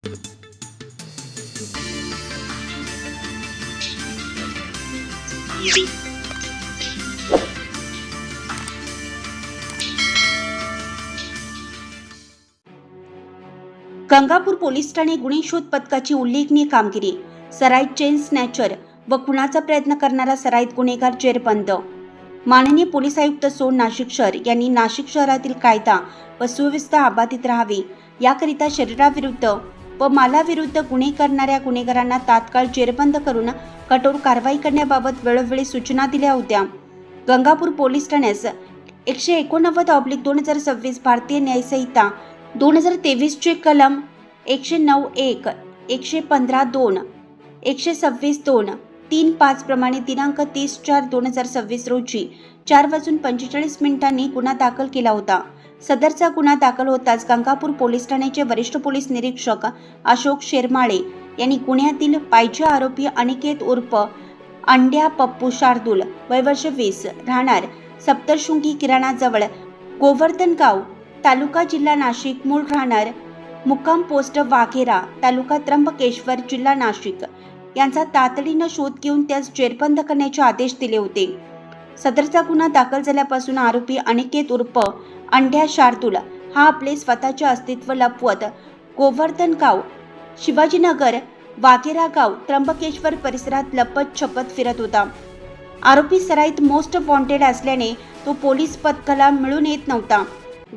Gangapur police Thane गुन्हे शोध पथकाची उल्लेखनीय कामगिरी. सराईत चेन स्नॅचर व खुनाचा प्रयत्न करणारा सराईत गुन्हेगार जेरबंद. माननीय पोलीस आयुक्त सो नाशिक शहर यांनी नाशिक शहरातील कायदा व सुव्यवस्था अबाधित राहावी याकरिता शरीराविरुद्ध व मालाविरुद्ध गुन्हे करणाऱ्या गुन्हेगारांना तात्काळ जेरबंद करून कठोर कारवाई करण्याबाबत वेळोवेळी सूचना दिल्या होत्या. गंगापूर पोलीस ठाण्यास 189/2026 भारतीय न्यायसंहिता 2023 चे कलम 109(1), 115(2), 126(2), 3(5) प्रमाणे दिनांक 30/4/2026 रोजी 4:45 गुन्हा दाखल केला होता. सदरचा गुन्हा दाखल होताच गंगापूर पोलीस ठाण्याचे वरिष्ठ पोलीस निरीक्षक अशोक शेरमाळे यांनी गुन्ह्यातील पाहिजे आरोपी अनिकेत उर्फ अंड्या पप्पू शार्दूल वय वर्ष 20 राहणार सप्तशृंगी किराणा जवळ गोवर्धनगाव तालुका जिल्हा नाशिक मूळ राहणार मुक्काम पोस्ट वाघेरा तालुका त्र्यंबकेश्वर जिल्हा नाशिक यांचा तातडीनं शोध घेऊन त्यास जेरबंद करण्याचे आदेश दिले होते. सदरचा गुन्हा दाखल झाल्यापासून आरोपी अनिकेत उर्फ अंड्या शार्दूल हा आपले स्वतःचे अस्तित्व लपवत गोवर्धनगाव, शिवाजीनगर, वाघेरा गाव, त्र्यंबकेश्वर परिसरात लपत छपत फिरत होता. आरोपी सराईत मोस्ट वॉन्टेड असल्याने तो पोलीस पथकाला मिळून येत नव्हता.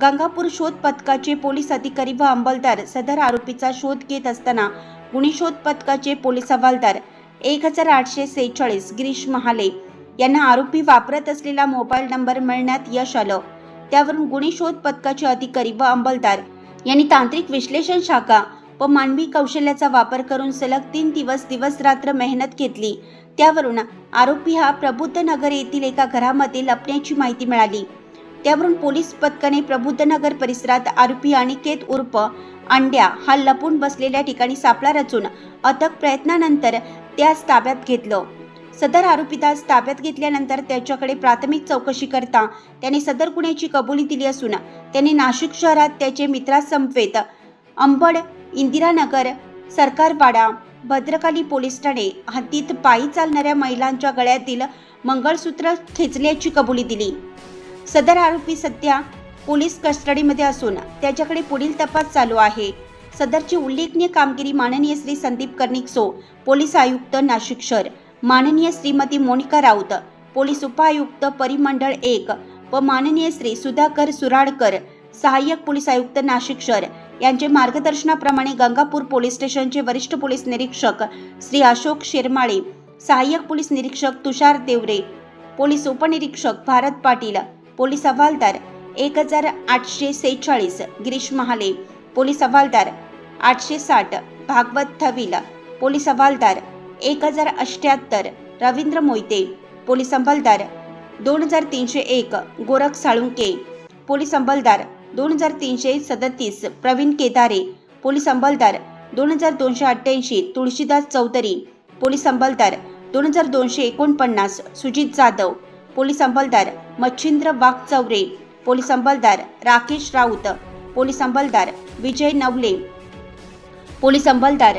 गंगापूर शोध पथकाचे पोलीस अधिकारी व अंमलदार सदर आरोपीचा शोध घेत असताना गुन्हे शोध पथकाचे पोलीस हवालदार 1846 गिरीश महाले यांना आरोपी वापरत असलेला मोबाईल नंबर मिळण्यात यश आलं. त्यावरून गुन्हे शोध पथकाचे अधिकारी व अंमलदार यांनी तांत्रिक विश्लेषण शाखा व मानवी कौशल्याचा वापर करून सलग 3 दिवस रात्र मेहनत घेतली. त्यावरून आरोपी हा प्रबुद्धनगर येथील एका घरामध्ये लपण्याची माहिती मिळाली. त्यावरून पोलीस पथकाने प्रबुद्धनगर परिसरात आरोपी अनिकेत उर्फ अंड्या हा लपून बसलेल्या ठिकाणी सापळा रचून अथक प्रयत्नानंतर त्यास ताब्यात घेतलं. सदर आरोपीतास ताब्यात घेतल्यानंतर त्याच्याकडे प्राथमिक चौकशी करता त्याने सदर गुन्ह्याची कबुली दिली असून त्याने नाशिक शहरात त्याचे मित्रासमवेत अंबड, इंदिरानगर, सरकारवाडा, भद्रकाली पोलीस ठाणे हद्दीत पायी चालणाऱ्या महिलांच्या गळ्यातील मंगळसूत्र खेचल्याची कबुली दिली. सदर आरोपी सध्या पोलीस कस्टडीमध्ये असून त्याच्याकडे पुढील तपास चालू आहे. सदरची उल्लेखनीय कामगिरी माननीय श्री संदीप कर्णिक-सो पोलीस आयुक्त नाशिक शहर, माननीय श्रीमती मोनिका राऊत पोलीस उपायुक्त परिमंडळ 1 व माननीय श्री सुधाकर सुराडकर सहाय्यक पोलीस आयुक्त नाशिक शहर यांचे मार्गदर्शनाप्रमाणे गंगापूर पोलीस स्टेशनचे वरिष्ठ पोलीस निरीक्षक श्री अशोक शेरमाळे, सहाय्यक पोलीस निरीक्षक तुषार देवरे, पोलीस उपनिरीक्षक भारत पाटील, पोलीस हवालदार 1846 गिरीश महाले, पोलीस हवालदार 860 भागवत थविल, पोलीस हवालदार 1078 रवींद्र मोहिते, पोलीस अंमलदार 2301 गोरख साळुंके, पोलीस अंमलदार 2337 प्रवीण केदारे, पोलीस अंमलदार 2288 तुळशीदास चौधरी, पोलीस अंमलदार 2249 सुजित जाधव, पोलीस अंमलदार मच्छिंद्र वाघचौरे, पोलीस अंमलदार राकेश राऊत, पोलीस अंमलदार विजय नवले, पोलीस अंमलदार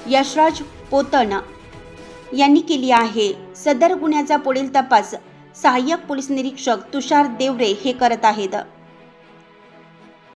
यशराज पोतन यांनी केली आहे. सदर गुन्ह्याचा पुढील तपास सहाय्यक पोलीस निरीक्षक तुषार देवरे हे करत आहेत.